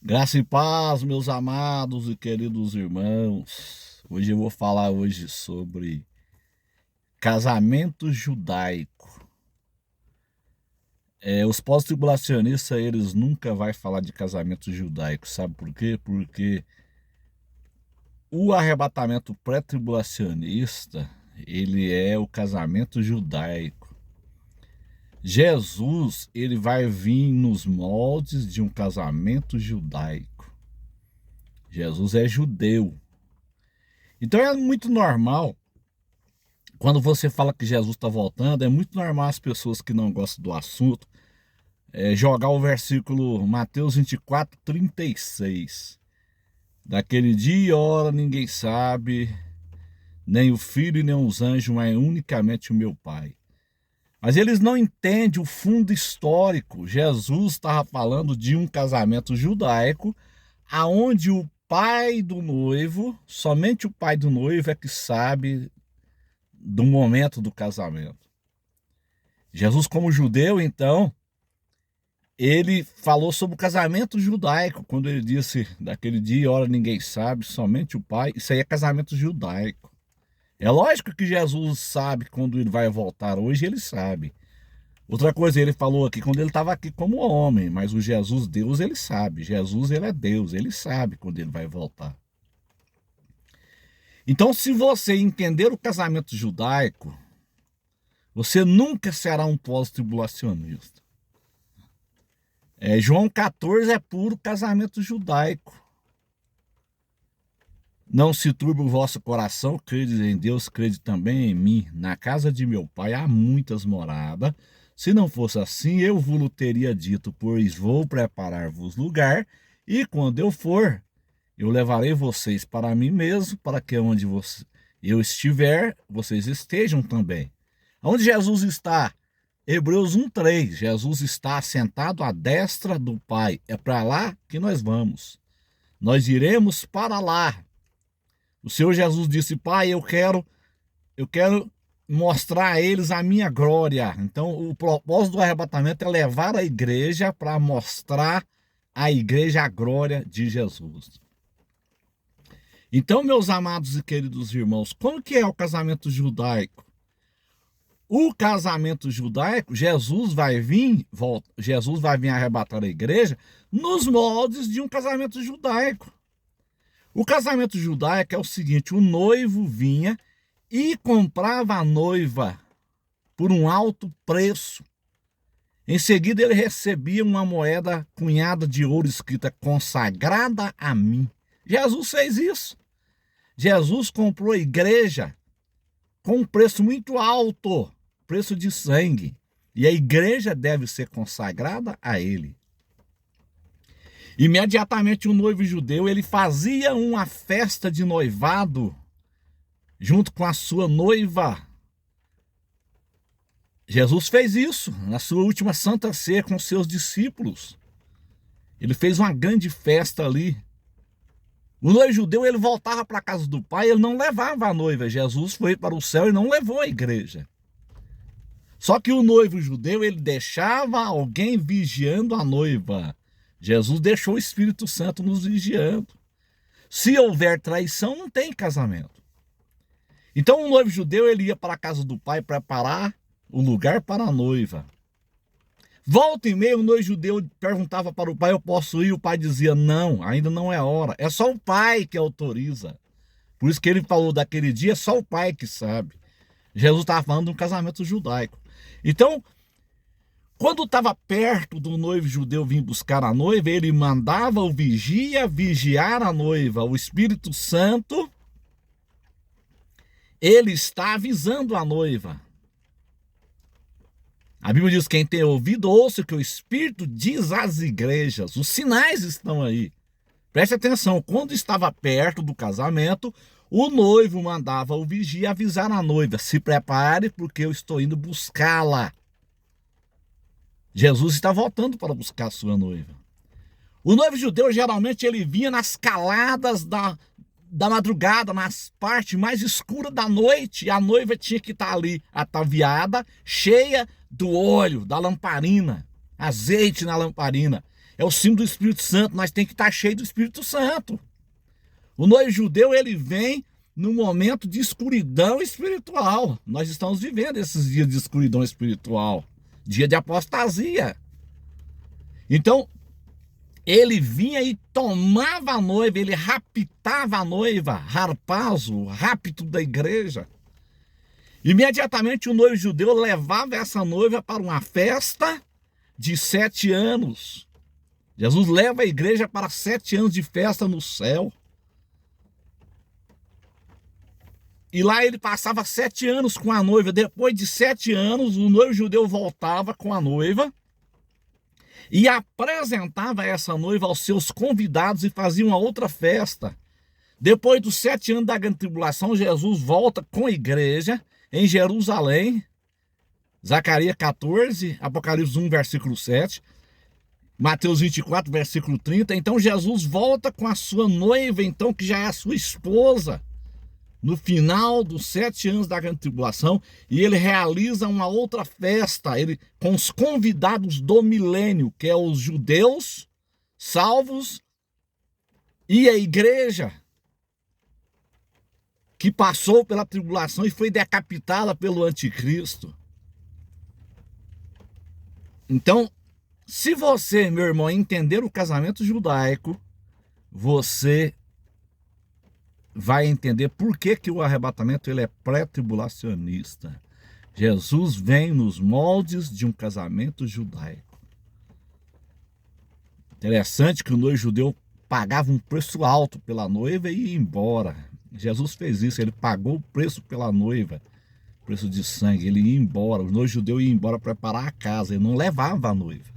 Graça e paz, meus amados e queridos irmãos. Hoje eu vou falar sobre casamento judaico. Os pós-tribulacionistas, eles nunca vão falar de casamento judaico, sabe por quê? Porque o arrebatamento pré-tribulacionista, ele é o casamento judaico. Jesus, ele vai vir nos moldes de um casamento judaico. Jesus é judeu. Então é muito normal, quando você fala que Jesus está voltando, é muito normal as pessoas que não gostam do assunto jogar o versículo Mateus 24, 36. Daquele dia e hora ninguém sabe, nem o Filho e nem os anjos, mas unicamente o meu Pai. Mas eles não entendem o fundo histórico. Jesus estava falando de um casamento judaico, aonde o pai do noivo, somente o pai do noivo é que sabe do momento do casamento. Jesus, como judeu, então, ele falou sobre o casamento judaico, quando ele disse, daquele dia e hora ninguém sabe, somente o pai. Isso aí é casamento judaico. É lógico que Jesus sabe quando ele vai voltar, hoje ele sabe. Outra coisa, ele falou aqui, quando ele estava aqui como homem, mas o Jesus Deus, ele sabe. Jesus, ele é Deus, ele sabe quando ele vai voltar. Então, se você entender o casamento judaico, você nunca será um pós-tribulacionista. João 14 é puro casamento judaico. Não se turbe o vosso coração, crede em Deus, crede também em mim. Na casa de meu pai há muitas moradas. Se não fosse assim, eu vos teria dito, pois vou preparar-vos lugar, e quando eu for, eu levarei vocês para mim mesmo, para que onde eu estiver, vocês estejam também. Onde Jesus está? Hebreus 1:3. Jesus está sentado à destra do Pai. É para lá que nós vamos. Nós iremos para lá. O Senhor Jesus disse: Pai, eu quero mostrar a eles a minha glória. Então, o propósito do arrebatamento é levar a igreja para mostrar à igreja a glória de Jesus. Então, meus amados e queridos irmãos, como que é o casamento judaico? O casamento judaico, Jesus vai vir arrebatar a igreja nos moldes de um casamento judaico. O casamento judaico é o seguinte: o noivo vinha e comprava a noiva por um alto preço. Em seguida, ele recebia uma moeda cunhada de ouro escrita consagrada a mim. Jesus fez isso. Jesus comprou a igreja com um preço muito alto, preço de sangue. E a igreja deve ser consagrada a ele. Imediatamente o noivo judeu, ele fazia uma festa de noivado junto com a sua noiva. Jesus fez isso na sua última Santa Ceia com seus discípulos. Ele fez uma grande festa ali. O noivo judeu, ele voltava para a casa do pai, ele não levava a noiva. Jesus foi para o céu e não levou a igreja. Só que o noivo judeu, ele deixava alguém vigiando a noiva. Jesus deixou o Espírito Santo nos vigiando. Se houver traição, não tem casamento. Então o noivo judeu, ele ia para a casa do pai preparar o lugar para a noiva. Volta e meia, o noivo judeu perguntava para o pai: eu posso ir? O pai dizia: não, ainda não é hora. É só o pai que autoriza. Por isso que ele falou daquele dia, é só o pai que sabe. Jesus estava falando de um casamento judaico. Então, quando estava perto do noivo judeu vir buscar a noiva, ele mandava o vigia vigiar a noiva. O Espírito Santo, ele está avisando a noiva. A Bíblia diz: quem tem ouvido, ouça o que o Espírito diz às igrejas. Os sinais estão aí. Preste atenção, quando estava perto do casamento, o noivo mandava o vigia avisar a noiva: se prepare, porque eu estou indo buscá-la. Jesus está voltando para buscar a sua noiva. O noivo judeu, geralmente, ele vinha nas caladas da madrugada, nas partes mais escuras da noite, e a noiva tinha que estar ali ataviada, cheia do óleo, da lamparina, azeite na lamparina. É o símbolo do Espírito Santo. Nós temos que estar cheios do Espírito Santo. O noivo judeu, ele vem no momento de escuridão espiritual. Nós estamos vivendo esses dias de escuridão espiritual. Dia de apostasia. Então, ele vinha e tomava a noiva, ele raptava a noiva, harpazo, rapto da igreja. Imediatamente o noivo judeu levava essa noiva para uma festa de 7 anos. Jesus leva a igreja para 7 anos de festa no céu. E lá ele passava 7 anos com a noiva. Depois de 7 anos, o noivo judeu voltava com a noiva e apresentava essa noiva aos seus convidados e fazia uma outra festa. Depois dos 7 anos da grande tribulação, Jesus volta com a igreja em Jerusalém. Zacarias 14, Apocalipse 1, versículo 7. Mateus 24, versículo 30. Então Jesus volta com a sua noiva, então, que já é a sua esposa, no final dos 7 anos da grande tribulação, e ele realiza uma outra festa, com os convidados do milênio, que é os judeus salvos e a igreja que passou pela tribulação e foi decapitada pelo anticristo. Então, se você, meu irmão, entender o casamento judaico, você vai entender por que o arrebatamento ele é pré-tribulacionista. Jesus vem nos moldes de um casamento judaico. Interessante que o noivo judeu pagava um preço alto pela noiva e ia embora. Jesus fez isso, ele pagou o preço pela noiva, preço de sangue, ele ia embora. O noivo judeu ia embora preparar a casa, ele não levava a noiva,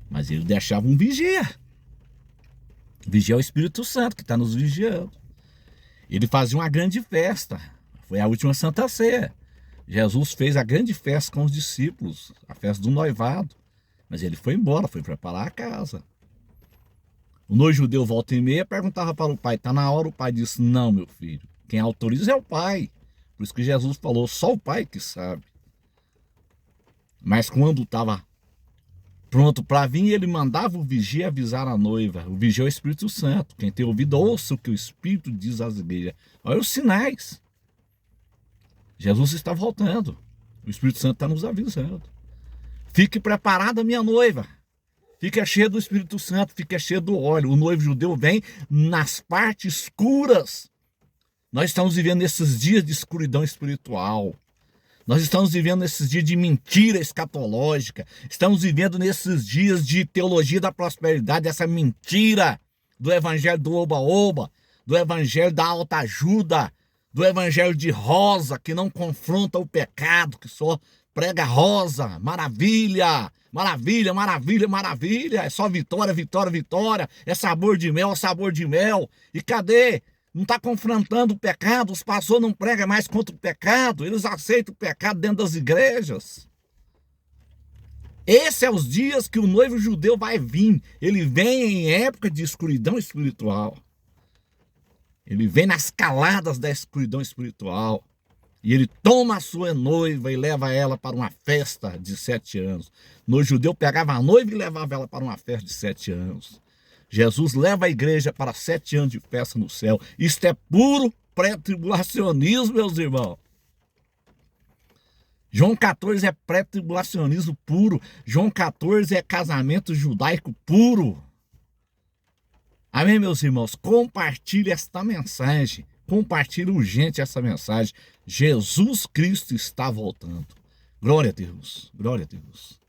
mas ele deixava um vigia. Vigia é o Espírito Santo que está nos vigiando. Ele fazia uma grande festa, foi a última Santa Ceia. Jesus fez a grande festa com os discípulos, a festa do noivado, mas ele foi embora, foi preparar a casa. O noivo judeu volta e meia perguntava para o pai, está na hora? O pai disse, não, meu filho, quem autoriza é o pai. Por isso que Jesus falou, só o pai que sabe. Mas quando estava pronto para vir, ele mandava o vigia avisar a noiva. O vigia é o Espírito Santo. Quem tem ouvido, ouça o que o Espírito diz às igrejas. Olha os sinais. Jesus está voltando. O Espírito Santo está nos avisando. Fique preparada, minha noiva. Fique cheia do Espírito Santo, fique cheia do óleo. O noivo judeu vem nas partes escuras. Nós estamos vivendo esses dias de escuridão espiritual. Nós estamos vivendo nesses dias de mentira escatológica. Estamos vivendo nesses dias de teologia da prosperidade, essa mentira do evangelho do oba-oba, do evangelho da alta ajuda, do evangelho de rosa, que não confronta o pecado, que só prega rosa, maravilha, maravilha, maravilha, maravilha. É só vitória, vitória, vitória. É sabor de mel, sabor de mel. E cadê? Não está confrontando o pecado, os pastores não pregam mais contra o pecado, eles aceitam o pecado dentro das igrejas. Esses são os dias que o noivo judeu vai vir. Ele vem em época de escuridão espiritual. Ele vem nas caladas da escuridão espiritual. E ele toma a sua noiva e leva ela para uma festa de 7 anos. No judeu pegava a noiva e levava ela para uma festa de 7 anos. Jesus leva a igreja para 7 anos de festa no céu. Isto é puro pré-tribulacionismo, meus irmãos. João 14 é pré-tribulacionismo puro. João 14 é casamento judaico puro. Amém, meus irmãos? Compartilhe esta mensagem. Compartilhe urgente essa mensagem. Jesus Cristo está voltando. Glória a Deus. Glória a Deus.